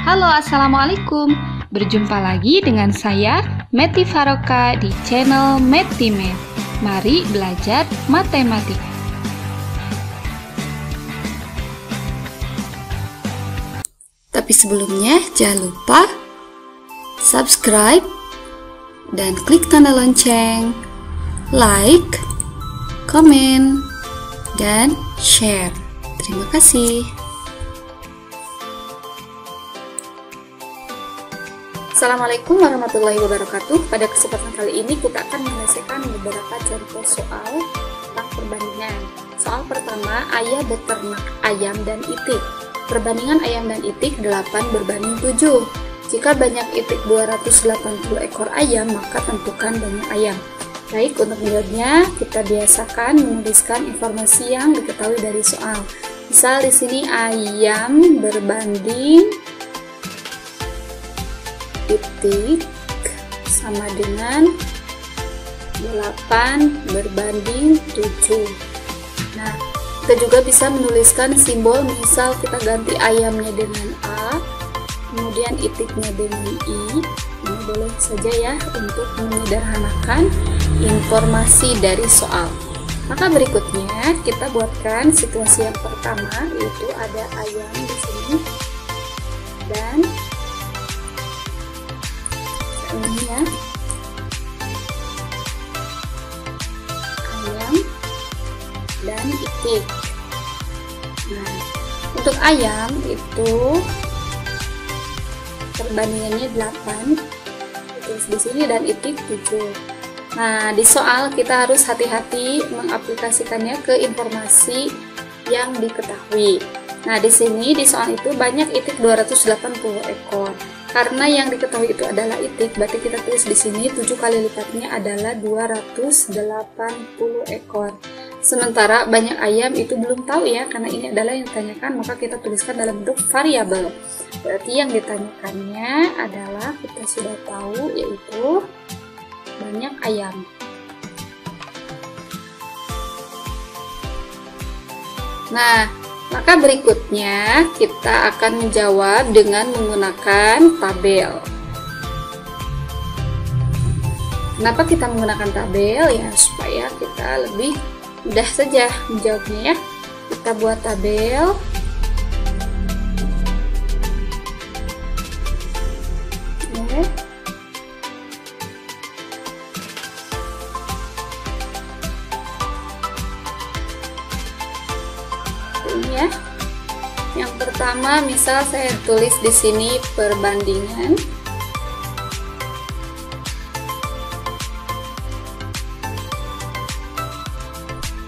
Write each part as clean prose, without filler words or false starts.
Halo, Assalamualaikum. Berjumpa lagi dengan saya, Meti Faroka, di channel Metimed. Mari belajar matematika. Tapi sebelumnya, jangan lupa subscribe dan klik tanda lonceng, like, komen, dan share. Terima kasih. Assalamualaikum warahmatullahi wabarakatuh. Pada kesempatan kali ini kita akan menyelesaikan beberapa contoh soal tentang perbandingan. Soal pertama, ayah beternak ayam dan itik. Perbandingan ayam dan itik 8 berbanding 7. Jika banyak itik 280 ekor ayam, maka tentukan banyak ayam. Baik, untuk menjawabnya kita biasakan menuliskan informasi yang diketahui dari soal. Misal di sini ayam berbanding itik sama dengan 8 berbanding 7. Nah, kita juga bisa menuliskan simbol, misal kita ganti ayamnya dengan A, kemudian itiknya dengan I. Ini boleh saja ya untuk menyederhanakan informasi dari soal. Maka berikutnya kita buatkan situasi yang pertama, yaitu ada ayam di sini dan ini ya, ayam dan itik. Nah, untuk ayam itu perbandingannya 8 terus di sini, dan itik 7. Nah, di soal kita harus hati-hati mengaplikasikannya ke informasi yang diketahui. Nah, di sini di soal itu banyak itik 280 ekor. Karena yang diketahui itu adalah itik, berarti kita tulis di sini 7 kali lipatnya adalah 280 ekor. Sementara banyak ayam itu belum tahu ya, karena ini adalah yang ditanyakan, maka kita tuliskan dalam bentuk variabel. Berarti yang ditanyakannya adalah, kita sudah tahu, yaitu banyak ayam. Nah, maka berikutnya kita akan menjawab dengan menggunakan tabel. Kenapa kita menggunakan tabel? Ya, supaya kita lebih mudah saja menjawabnya ya. Kita buat tabel. Oke. Ya. Yang pertama, misal saya tulis di sini perbandingan.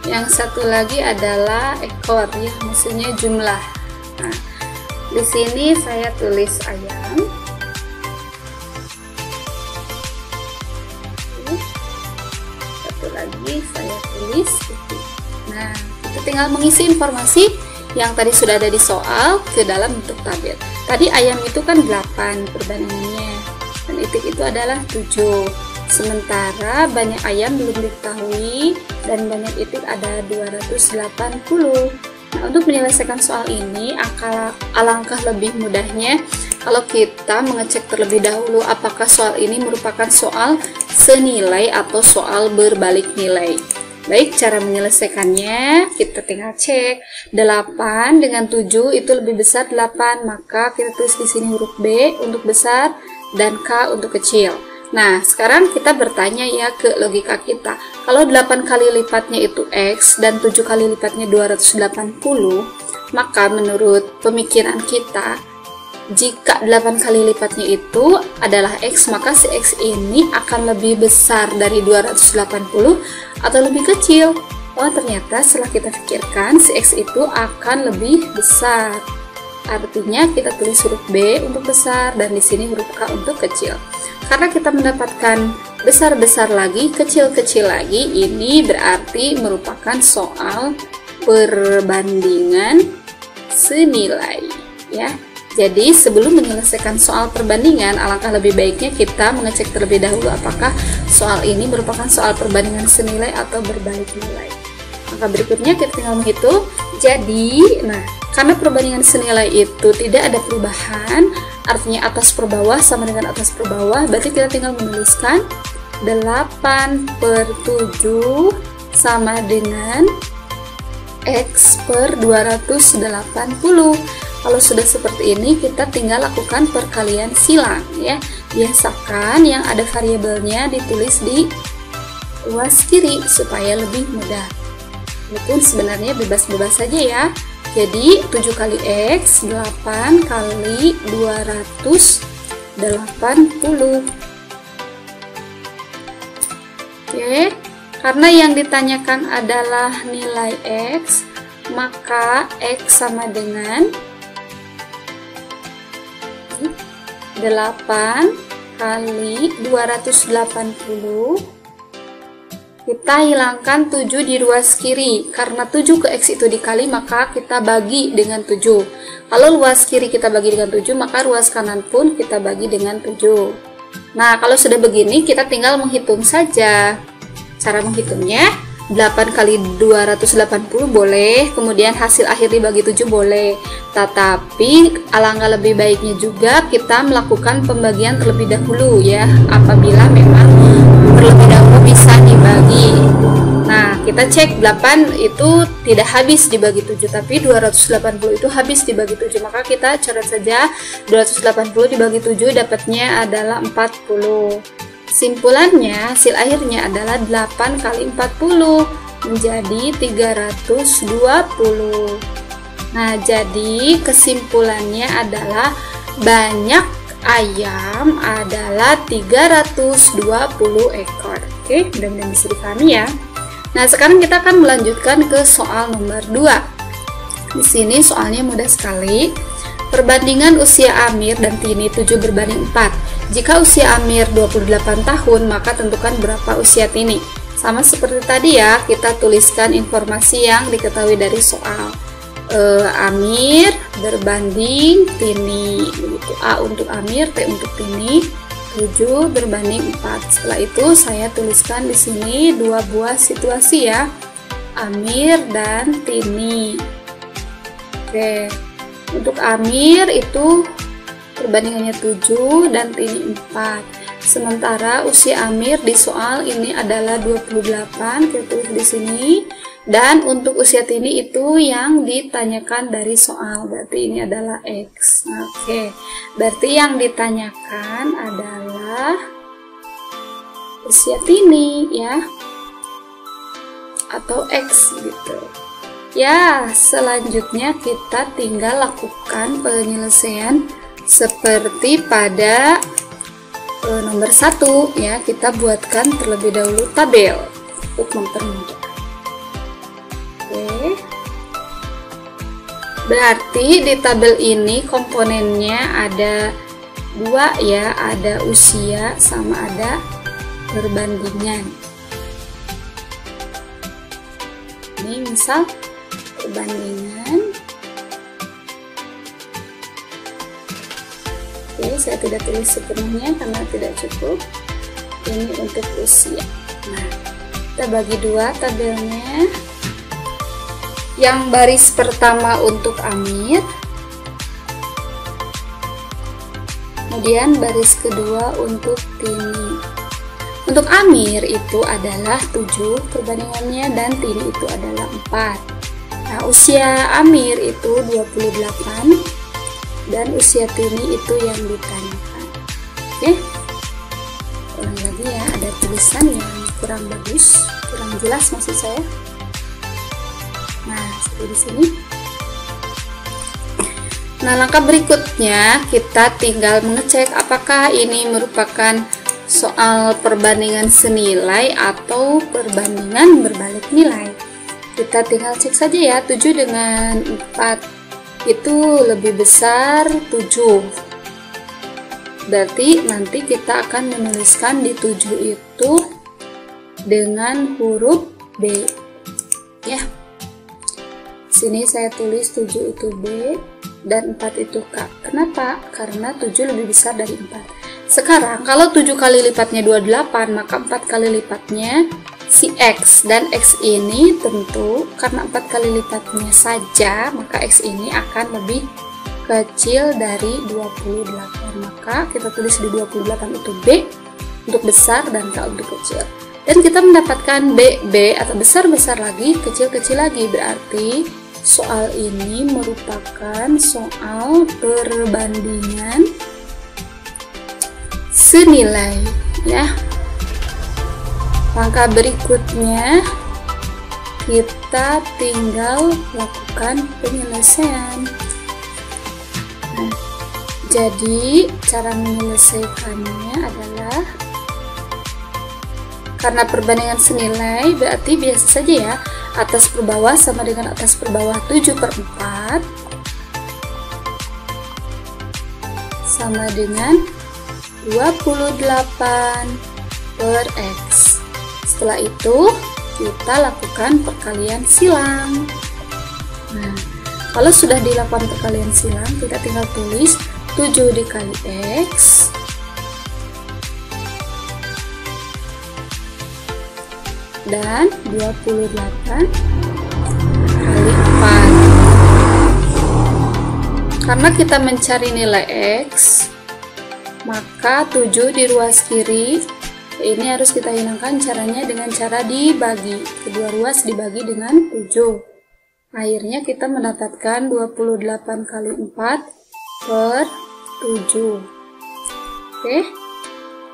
Yang satu lagi adalah ekor ya, maksudnya jumlah. Nah, di sini saya tulis ayam. Satu lagi saya tulis itik. Nah, kita tinggal mengisi informasi yang tadi sudah ada di soal ke dalam bentuk tabel. Tadi ayam itu kan 8 perbandingannya, dan itik itu adalah 7. Sementara banyak ayam belum diketahui dan banyak itik ada 280. Nah, untuk menyelesaikan soal ini alangkah lebih mudahnya kalau kita mengecek terlebih dahulu apakah soal ini merupakan soal senilai atau soal berbalik nilai. Baik, cara menyelesaikannya kita tinggal cek. 8 dengan 7 itu lebih besar 8, maka kita tulis di sini huruf B untuk besar dan K untuk kecil. Nah, sekarang kita bertanya ya ke logika kita. Kalau 8 kali lipatnya itu X dan 7 kali lipatnya 280, maka menurut pemikiran kita, jika 8 kali lipatnya itu adalah X, maka si X ini akan lebih besar dari 280 atau lebih kecil. Oh, ternyata setelah kita pikirkan, si X itu akan lebih besar. Artinya kita tulis huruf B untuk besar dan di sini huruf K untuk kecil. Karena kita mendapatkan besar-besar lagi, kecil-kecil lagi, ini berarti merupakan soal perbandingan senilai ya. Jadi sebelum menyelesaikan soal perbandingan, alangkah lebih baiknya kita mengecek terlebih dahulu apakah soal ini merupakan soal perbandingan senilai atau berbalik nilai. Maka berikutnya kita tinggal menghitung. Jadi, nah, K Karena perbandingan senilai itu tidak ada perubahan, artinya atas per bawah sama dengan atas per bawah, berarti kita tinggal menuliskan 8/7 sama dengan X per 280. Kalau sudah seperti ini, kita tinggal lakukan perkalian silang ya. Biasakan yang ada variabelnya ditulis di luas kiri supaya lebih mudah. Walaupun sebenarnya bebas-bebas saja ya. Jadi 7 kali X, 8 kali 280. Oke, karena yang ditanyakan adalah nilai X, maka X sama dengan 8 kali 280. Kita hilangkan 7 di ruas kiri. Karena 7 ke X itu dikali, maka kita bagi dengan 7. Kalau ruas kiri kita bagi dengan 7, maka ruas kanan pun kita bagi dengan 7. Nah, kalau sudah begini, kita tinggal menghitung saja. Cara menghitungnya, 8 kali 280 boleh, kemudian hasil akhir dibagi 7 boleh. Tetapi, alangkah lebih baiknya juga kita melakukan pembagian terlebih dahulu ya, apabila memang terlebih dahulu bisa dibagi. Nah, kita cek 8 itu tidak habis dibagi 7, tapi 280 itu habis dibagi 7. Maka kita coret saja 280 dibagi 7, dapatnya adalah 40. Simpulannya, hasil akhirnya adalah 8 kali 40 menjadi 320. Nah, jadi kesimpulannya adalah banyak ayam adalah 320 ekor. Oke, mudah-mudahan bisa dipahami ya. Nah, sekarang kita akan melanjutkan ke soal nomor 2. Di sini soalnya mudah sekali. Perbandingan usia Amir dan Tini 7 berbanding 4. Jika usia Amir 28 tahun, maka tentukan berapa usia Tini. Sama seperti tadi ya, kita tuliskan informasi yang diketahui dari soal. Amir berbanding Tini, begitu. A untuk Amir, T untuk Tini, 7 berbanding 4. Setelah itu saya tuliskan di sini dua buah situasi ya, Amir dan Tini. Oke, untuk Amir itu perbandingannya 7 dan Tini 4. Sementara usia Amir di soal ini adalah 28, kita tulis di sini. Dan untuk usia Tini itu yang ditanyakan dari soal, berarti ini adalah X. Oke, berarti yang ditanyakan adalah usia Tini ya, atau X gitu. Ya, selanjutnya kita tinggal lakukan penyelesaian seperti pada nomor 1 ya. Kita buatkan terlebih dahulu tabel untuk mempermudah. Oke. Berarti di tabel ini komponennya ada 2 ya, ada usia sama ada perbandingan. Ini misal perbandingan. Oke, saya tidak tulis sepenuhnya karena tidak cukup. Ini untuk usia. Nah, kita bagi 2 tabelnya. Yang baris pertama untuk Amir, kemudian baris kedua untuk Tini. Untuk Amir itu adalah 7 perbandingannya dan Tini itu adalah 4. Nah, usia Amir itu 28 dan usia Tini itu yang ditanyakan. Oke, ulang lagi ya, ada tulisan yang kurang bagus, kurang jelas maksud saya. Nah, seperti di sini. Nah, langkah berikutnya kita tinggal mengecek apakah ini merupakan soal perbandingan senilai atau perbandingan berbalik nilai. Kita tinggal cek saja ya, 7 dengan 4 itu lebih besar 7. Berarti nanti kita akan menuliskan di 7 itu dengan huruf B. Ya. Sini saya tulis 7 itu B dan 4 itu K. Kenapa? Karena 7 lebih besar dari 4. Sekarang kalau 7 kali lipatnya 28, maka 4 kali lipatnya si X, dan X ini tentu karena 4 kali lipatnya saja, maka X ini akan lebih kecil dari 28. Maka kita tulis di 28 itu B untuk besar dan K untuk kecil. Dan kita mendapatkan B atau besar-besar lagi, kecil-kecil lagi. Berarti soal ini merupakan soal perbandingan senilai, ya. Langkah berikutnya kita tinggal lakukan penyelesaian. Nah, jadi cara menyelesaikannya adalah karena perbandingan senilai berarti biasa saja ya, atas per bawah sama dengan atas per bawah 7/4 sama dengan 28/X. Setelah itu kita lakukan perkalian silang. Nah, kalau sudah dilakukan perkalian silang, kita tinggal tulis 7 dikali X dan 28 kali 4. Karena kita mencari nilai X, maka 7 di ruas kiri ini harus kita hilangkan. Caranya dengan cara dibagi, kedua ruas dibagi dengan 7. Akhirnya kita mendapatkan 28 kali 4/7. Oke,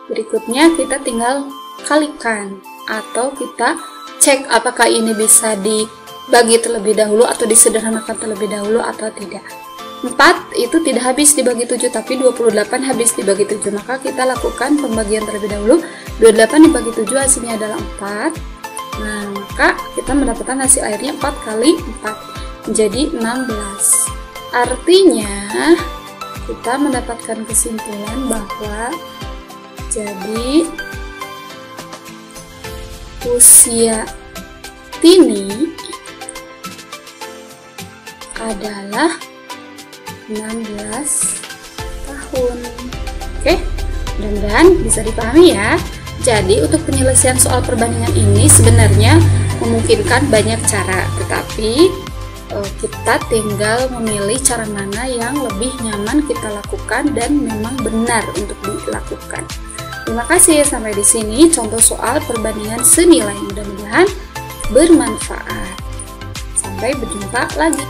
berikutnya kita tinggal kalikan atau kita cek apakah ini bisa dibagi terlebih dahulu atau disederhanakan terlebih dahulu atau tidak. 4 itu tidak habis dibagi 7, tapi 28 habis dibagi 7. Maka kita lakukan pembagian terlebih dahulu. 28 dibagi 7 hasilnya adalah 4. Nah, maka kita mendapatkan hasil akhirnya 4 kali 4 menjadi 16. Artinya kita mendapatkan kesimpulan bahwa jadi usia Tini adalah 16 tahun. Oke, mudah-mudahan bisa dipahami ya. Jadi untuk penyelesaian soal perbandingan ini sebenarnya memungkinkan banyak cara, tetapi kita tinggal memilih cara mana yang lebih nyaman kita lakukan dan memang benar untuk dilakukan. Terima kasih, sampai di sini contoh soal perbandingan senilai. Mudah-mudahan bermanfaat. Sampai berjumpa lagi.